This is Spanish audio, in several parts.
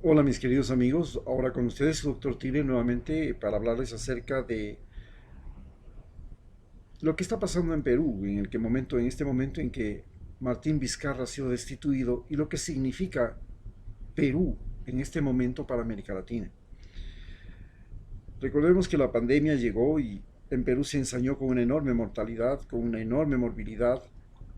Hola mis queridos amigos, ahora con ustedes Doctor Tigre nuevamente para hablarles acerca de lo que está pasando en Perú, en este momento en que Martín Vizcarra ha sido destituido y lo que significa Perú en este momento para América Latina. Recordemos que la pandemia llegó y en Perú se ensañó con una enorme mortalidad, con una enorme morbilidad,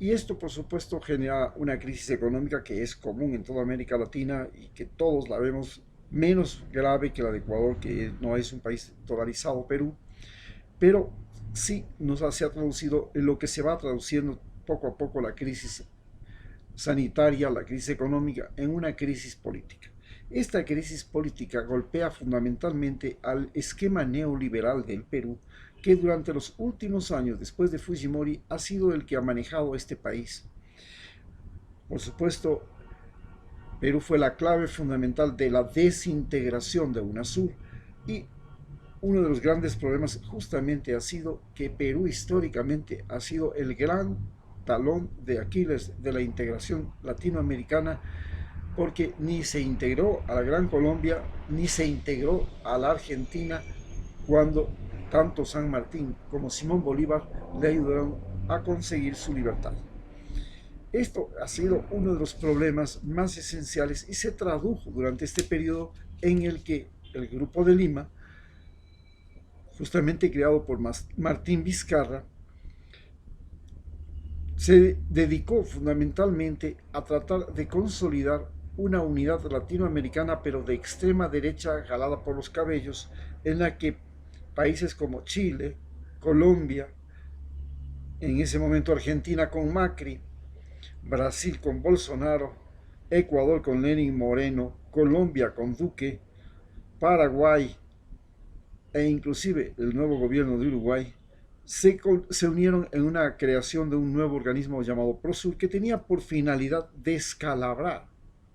y esto por supuesto genera una crisis económica que es común en toda América Latina y que todos la vemos menos grave que la de Ecuador, que no es un país dolarizado, Perú, pero sí se ha traducido en lo que se va traduciendo poco a poco la crisis sanitaria, la crisis económica, en una crisis política. Esta crisis política golpea fundamentalmente al esquema neoliberal del Perú, que durante los últimos años, después de Fujimori, ha sido el que ha manejado este país. Por supuesto, Perú fue la clave fundamental de la desintegración de UNASUR y uno de los grandes problemas justamente ha sido que Perú históricamente ha sido el gran talón de Aquiles de la integración latinoamericana porque ni se integró a la Gran Colombia ni se integró a la Argentina cuando tanto San Martín como Simón Bolívar le ayudaron a conseguir su libertad. Esto ha sido uno de los problemas más esenciales y se tradujo durante este periodo en el que el Grupo de Lima, justamente creado por Martín Vizcarra, se dedicó fundamentalmente a tratar de consolidar una unidad latinoamericana, pero de extrema derecha jalada por los cabellos, en la que países como Chile, Colombia, en ese momento Argentina con Macri, Brasil con Bolsonaro, Ecuador con Lenin Moreno, Colombia con Duque, Paraguay e inclusive el nuevo gobierno de Uruguay se unieron en una creación de un nuevo organismo llamado PROSUR que tenía por finalidad descalabrar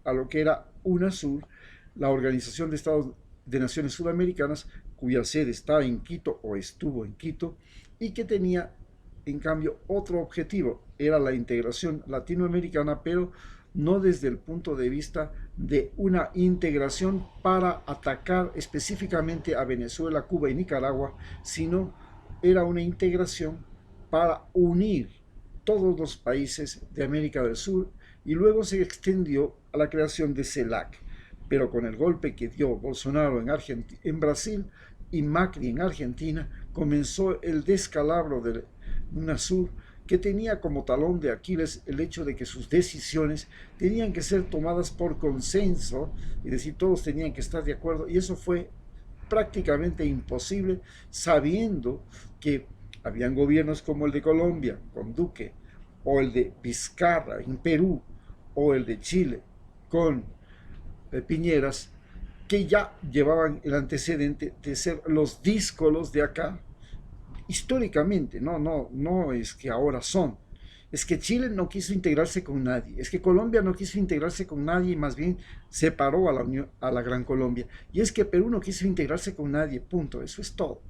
a lo que era UNASUR, la Organización de Estados de Naciones Sudamericanas, cuya sede está en Quito o estuvo en Quito, y que tenía en cambio otro objetivo, era la integración latinoamericana, pero no desde el punto de vista de una integración para atacar específicamente a Venezuela, Cuba y Nicaragua, sino era una integración para unir todos los países de América del Sur y luego se extendió a la creación de CELAC. Pero con el golpe que dio Bolsonaro en Brasil y Macri en Argentina, comenzó el descalabro de UNASUR, que tenía como talón de Aquiles el hecho de que sus decisiones tenían que ser tomadas por consenso, es decir, todos tenían que estar de acuerdo, y eso fue prácticamente imposible sabiendo que habían gobiernos como el de Colombia con Duque, o el de Vizcarra en Perú, o el de Chile con Piñeras, que ya llevaban el antecedente de ser los díscolos de acá históricamente. No es que ahora son. Es que Chile no quiso integrarse con nadie, es que Colombia no quiso integrarse con nadie y más bien separó a la, Unión, a la Gran Colombia. Y es que Perú no quiso integrarse con nadie, punto, eso es todo.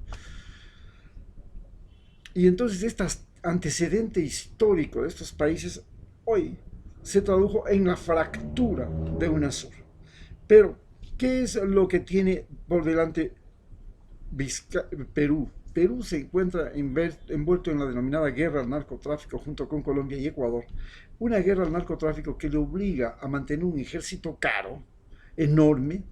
Y entonces este antecedente histórico de estos países hoy se tradujo en la fractura de UNASUR. Pero, ¿qué es lo que tiene por delante Perú? Perú se encuentra envuelto en la denominada guerra al narcotráfico junto con Colombia y Ecuador. Una guerra al narcotráfico que le obliga a mantener un ejército caro, enorme,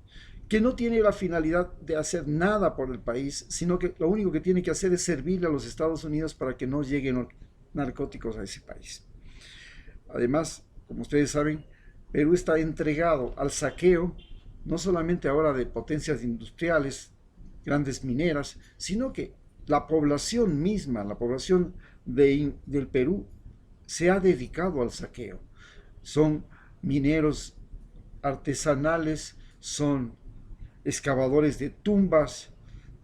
que no tiene la finalidad de hacer nada por el país, sino que lo único que tiene que hacer es servirle a los Estados Unidos para que no lleguen narcóticos a ese país. Además, como ustedes saben, Perú está entregado al saqueo, no solamente ahora de potencias industriales, grandes mineras, sino que la población misma, la población del Perú, se ha dedicado al saqueo. Son mineros artesanales, son excavadores de tumbas,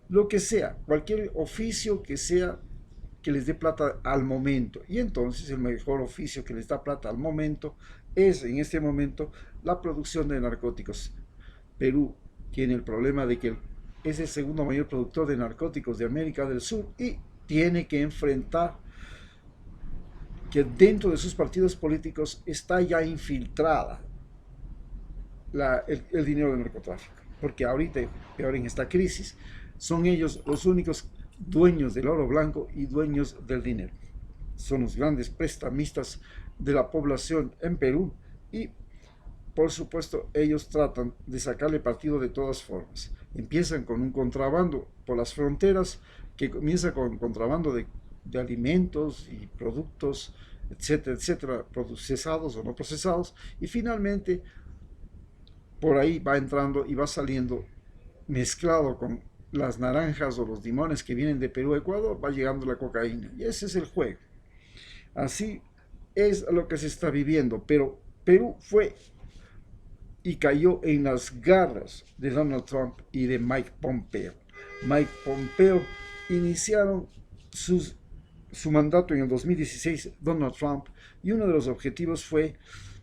lo que sea, cualquier oficio que sea que les dé plata al momento. Y entonces el mejor oficio que les da plata al momento es en este momento la producción de narcóticos. Perú tiene el problema de que es el segundo mayor productor de narcóticos de América del Sur y tiene que enfrentar que dentro de sus partidos políticos está ya infiltrada el dinero del narcotráfico, porque ahorita, ahora en esta crisis, son ellos los únicos dueños del oro blanco y dueños del dinero. Son los grandes prestamistas de la población en Perú y, por supuesto, ellos tratan de sacarle partido de todas formas. Empiezan con un contrabando por las fronteras, que comienza con contrabando de alimentos y productos, etcétera, etcétera, procesados o no procesados, y finalmente por ahí va entrando y va saliendo mezclado con las naranjas o los limones que vienen de Perú a Ecuador, va llegando la cocaína. Y ese es el juego. Así es lo que se está viviendo, pero Perú fue y cayó en las garras de Donald Trump y de Mike Pompeo. Mike Pompeo iniciaron su mandato en el 2016, Donald Trump, y uno de los objetivos fue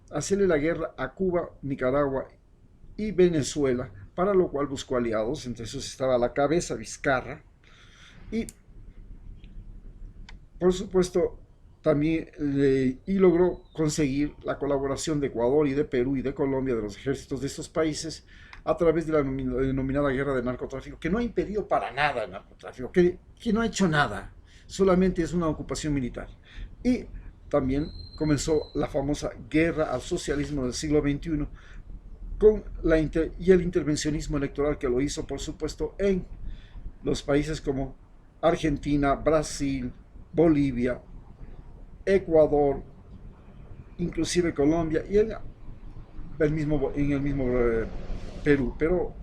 hacerle la guerra a Cuba, Nicaragua y Venezuela, para lo cual buscó aliados, entre esos estaba a la cabeza Vizcarra, y por supuesto también logró conseguir la colaboración de Ecuador y de Perú y de Colombia, de los ejércitos de estos países, a través de la denominada guerra de narcotráfico, que no ha impedido para nada el narcotráfico, que no ha hecho nada, solamente es una ocupación militar. Y también comenzó la famosa guerra al socialismo del siglo XXI, con y el intervencionismo electoral que lo hizo, por supuesto, en los países como Argentina, Brasil, Bolivia, Ecuador, inclusive Colombia y en el mismo Perú. Pero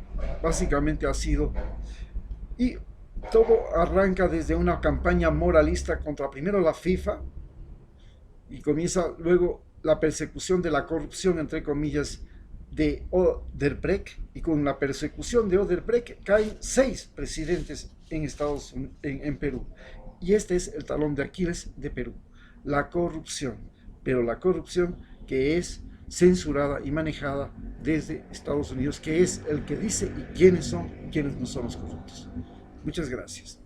básicamente ha sido, y todo arranca desde una campaña moralista contra primero la FIFA y comienza luego la persecución de la corrupción, entre comillas, de Odebrecht, y con la persecución de Odebrecht caen 6 presidentes en Perú. Y este es el talón de Aquiles de Perú, la corrupción, pero la corrupción que es censurada y manejada desde Estados Unidos, que es el que dice y quiénes son y quiénes no son los corruptos. Muchas gracias.